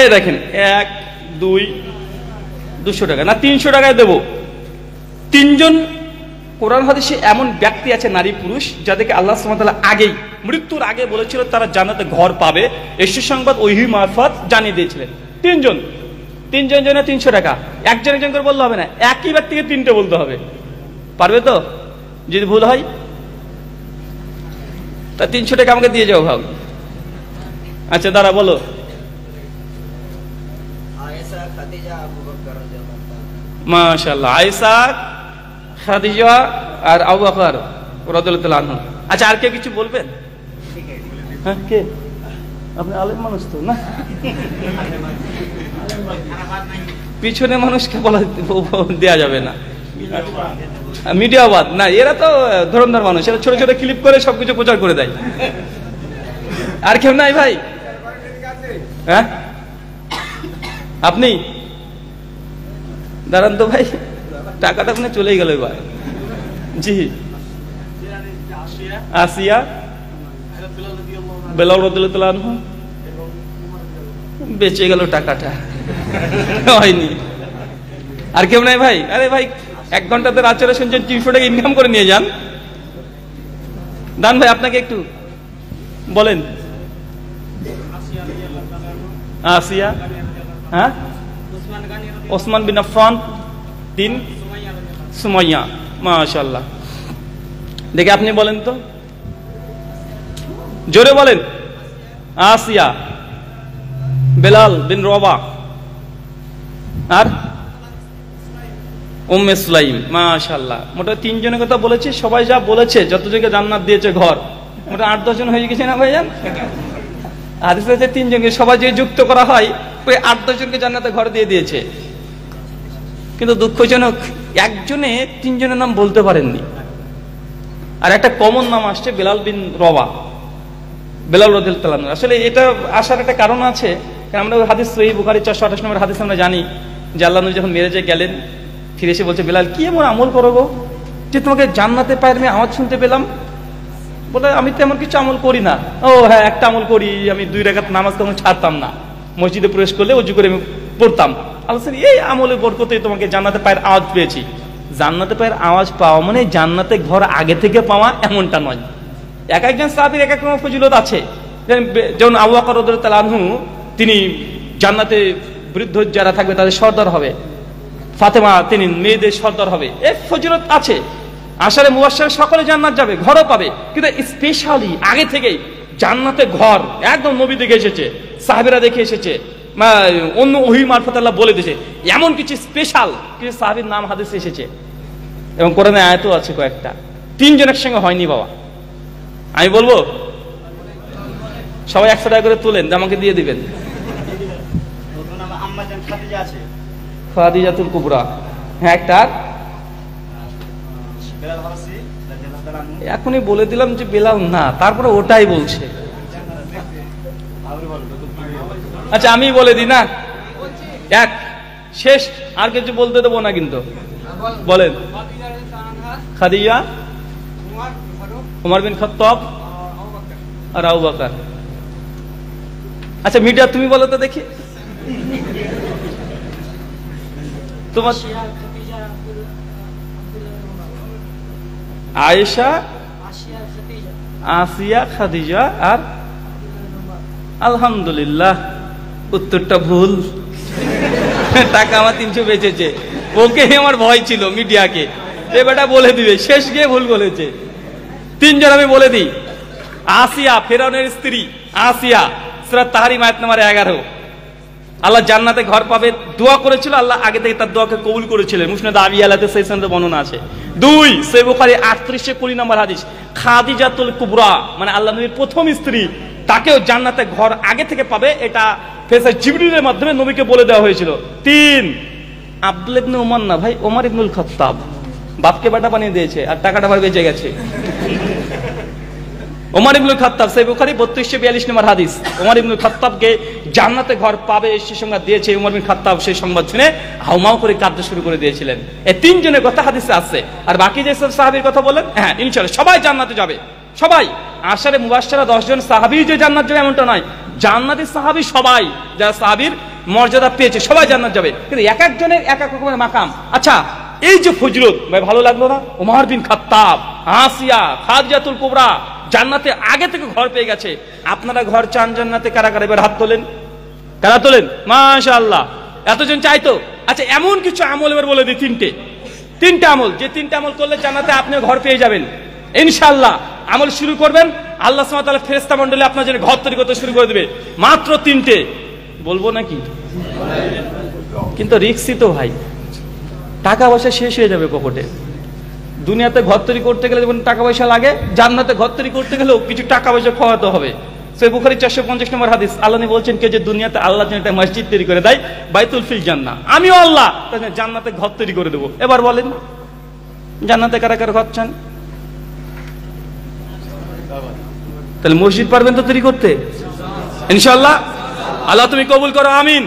এই দেখেন 1 2 200 টাকা না 300 টাকায় দেবো। তিনজন কোরআন হাদিসে এমন ব্যক্তি আছে, নারী পুরুষ, যাদেরকে আল্লাহ সুবহানাহু ওয়া তাআলা আগেই, মৃত্যুর আগে বলেছিল তারা জান্নাতে ঘর পাবে। এই সুসংবাদ ওহী মারফত জানিয়ে দিয়েছিলেন। তিনজন জন্য 300 টাকা। একজন করে বললে হবে না, একই ব্যক্তিকে 3টে বলতে হবে। পারবে তো? যদি ভুল হয় তা 300 টাকা আমাকে দিয়ে যাও ভাব। আচ্ছা দাঁড়া, বলো। মাশাআল্লাহ, আয়েশা, খাদিজা আর আবু বকর রাদিয়াল্লাহু তাআলা আনহু। আচ্ছা, আর কে কিছু বলবেন? হ্যাঁ, কে? আপনি আলেম মানুষ তো না? পিছনে মানুষকে বলা দেয়া যাবে না, মিডিয়াবাদ না, এরা তো ধরনদার মানুষ, এরা ছোট ছোট ক্লিপ করে সবকিছু প্রচার করে দেয়। আর কেউ নাই ভাই? হ্যাঁ, আপনি দাঁড়ান তো ভাই, টাকাটা আপনি চলেই গেল এবার। জি, আসিয়া, বেলাল রাদিয়াল্লাহু তাআলা আনহু, বেঁচে গেল টাকাটা, হয়নি। আর কেউ নাই ভাই? আরে ভাই, 1 ঘন্টাতে আচরে শুনছেন, 300 টাকা ইনকাম করে নিয়ে যান। দান ভাই, আপনাকে একটু বলেন। আসিয়া, হ্যাঁ, ওসমান বিন আফফান, 3 সুমাইয়া। মাশাআল্লাহ। দেখে আপনি বলেন তো, জোরে বলেন। আসিয়া, বেলাল বিন রবাহ, আর উম্মে সুলাইম। মাশাআল্লাহ, মোটা 3 জনের কথা বলেছি। সবাই যা বলেছে, যতজনকে জান্নাত দিয়েছে ঘর, মোটা 8-10 জন হয়ে গেছে না ভাইজান? হাদিসে আছে 3 জনকে, সবাই যে যুক্ত করা হয় ওই 8-10 জনকে জান্নাতে ঘর দিয়ে দিয়েছে। কিন্তু দুঃখজনক, একজনে 3 জনের নাম বলতে পারেননি। আর একটা কমন নাম আসছে, বেলাল বিন রবাহ, বেলাল রাদিয়াল্লাহু তাআলা আনহু। আসলে এটা আসার একটা কারণ আছে, কারণ আমরা হাদিস সহিহ বুখারী 428 নম্বর হাদিস আমরা জানি যে আল্লাহ নবী যখন মেরাজে গেলেন, ফিরে এসে বলছে, বেলাল কি এমন আমল করো গো যে তোমাকে জান্নাতে পায়ের আমি আওয়াজ শুনতে পেলাম? বলে, আমি তো এমন কিছু আমল করি না। ও হ্যাঁ, একটা আমল করি, আমি 2 রাকাত নামাজ তখন ছাড়তাম না, মসজিদে প্রবেশ করলে ওযু করে আমি পড়তাম। আল্লাহ এই আমলের বরকতে তোমাকে জান্নাতে পায়ের আওয়াজ পেয়েছি। জান্নাতে পায়ের আওয়াজ পাওয়া মানে জান্নাতে ঘর আগে থেকে পাওয়া এমনটা নয়। এক একজন সাহাবীর এক এক রকম ফজিলত আছে। যেমন আবু বকর রাদিয়াল্লাহু তাআলা আনহু, তিনি জান্নাতে বৃদ্ধ যারা থাকবে তাদের সর্দার হবে। ফাতেমা, তিনি মেয়েদের সর্দার হবে। এই ফজিলত আছে। আশারে মুবাশশির সকলে জান্নাত যাবে, ঘরও পাবে। কিন্তু স্পেশালি আগে থেকেই জান্নাতে ঘর একদম নবী দেখে এসেছে, সাহাবীরা দেখে এসেছে, অন্য ওহী মারফত আল্লাহ বলে দিয়েছে। এমন কিছু স্পেশাল কিছু সাহাবীর নাম হাদিসে এসেছে এবং কোরআনে আয়াতও আছে কয়েকটা। 3 জনের সঙ্গে হয়নি বাবা। আমি বলবো, সবাই 100 টাকা করে তুলেন, আমাকে দিয়ে দিবেন। খাদিজাতুল কুবরা, হ্যাঁ, একটা। এখনই বলে দিলাম যে বেলাল না, তারপরে ওটাই বলছে। আচ্ছা, আমি বলে দিই না, এক শেষ, আর কিছু বলতে দেবো না কিন্তু। বলেন। খাদিজা, উমর বিন খাত্তাব আর আবু বকর। আচ্ছা, মিডিয়া তুমি বলো তো দেখি, তোমার আয়েশা, আসিয়া, খাদিজা আর আলহামদুলিল্লাহ, উত্তরটা ভুল। টাকা আমার 300 বেঁচেছে। ওকে আমার ভয় ছিল মিডিয়াকে, এবারটা বলে দিবে, শেষ গিয়ে ভুল বলেছে। 3 জন আমি বলে দিই। আসিয়া, ফেরাউনের স্ত্রী আসিয়া, সূরা তাহরিম আয়াত নম্বর 11। আল্লাহ জান্নাতে ঘর পাবে দোয়া করেছিল, আল্লাহ আগে থেকে তার দোয়াকে কবুল করেছিলেন। মুসনাদ আবি আলাতে সেই সনদে বর্ণনা আছে। 2 সহিহ বুখারী 3820 নম্বর হাদিস, খাদিজাতুল কুবরা মানে আল্লাহ নবীর প্রথম স্ত্রী, তাকেও জান্নাতে ঘর আগে থেকে পাবে, এটা ফেরেশতা জিবরিলের মাধ্যমে নবীকে বলে দেওয়া হয়েছিল। 3 আব্দুল্লাহ ইবনে উমর না ভাই, ওমর ইবনুল খাত্তাব, বাপকে বেটা বানিয়ে দিয়েছে আর টাকাটা আবার বেঁচে গেছে। ওমর ইবনুল খাত্তাব, সহিহ বুখারী 3242 নম্বর হাদিস। ওমর ইবনুল খাত্তাবকে জান্নাতে ঘর পাবে সেই সংবাদ দিয়েছে। ওমর বিন খাত্তাব সেই সংবাদ শুনে হাউমাউ করে কাঁদতে শুরু করে দিয়েছিলেন। এই 3 জনের কথা হাদিসে আছে। আর বাকি যে সব সাহাবীর কথা বলেন, হ্যাঁ ইনশাআল্লাহ সবাই জান্নাতে যাবে। সবাই। আশারে মুবাশশারা 10 জন সাহাবী যে জান্নাত যাবে এমনটা নয়, জান্নাতি সাহাবী সবাই যারা সাহাবীর মর্যাদা পেয়েছে সবাই জান্নাত যাবে, কিন্তু এক একজনের এক এক রকমের মাকাম। আচ্ছা, এই যে ফজলত ভাই ভালো লাগলো না? ওমর বিন খাত্তাব, আসিয়া, খাদিজাতুল কুবরা জান্নাতে আগে থেকে ঘর পেয়ে গেছে। আপনারা ঘর চান জান্নাতে? কারা কারা এবার হাত তোলেন, কারা তোলেন? মাশাআল্লাহ, এতজন চাইতো। আচ্ছা, এমন কিছু আমল এবার বলে দিই, তিনটা আমল, যে তিনটা আমল করলে জান্নাতে আপনি ঘর পেয়ে যাবেন ইনশাআল্লাহ। আমল শুরু করবেন, আল্লাহ সুবহানাহু ওয়া তাআলা ফেরেশতা মণ্ডলী আপনার জন্য ঘর তৈরি করতে শুরু করে দেবে। মাত্র 3টে বলবো নাকি? কিন্তু রিস্কই তো ভাই, টাকা পয়সা শেষ হয়ে যাবে পকেটে। দুনিয়াতে ঘর তৈরি করতে গেলে যেমন টাকা পয়সা লাগে, জান্নাতে ঘর তৈরি করতে গেলেও কিছু টাকা পয়সা খাওয়াতে হবে। সহিহ বুখারী 450 নম্বর হাদিস, আল্লাহ নবী বলছেন, কে যে দুনিয়াতে আল্লাহর জন্য একটা মসজিদ তৈরি করে দেয়, বাইতুল ফিল জান্নাহ, আমিও আল্লাহ তাহলে জান্নাতে ঘর তৈরি করে দেবো। এবার বলেন জান্নাতে কারা কারা ঘর চান? তাহলে মসজিদ পারবেন তো তৈরি করতে ইনশাআল্লাহ? আল্লাহ তুমি কবুল করো, আমিন।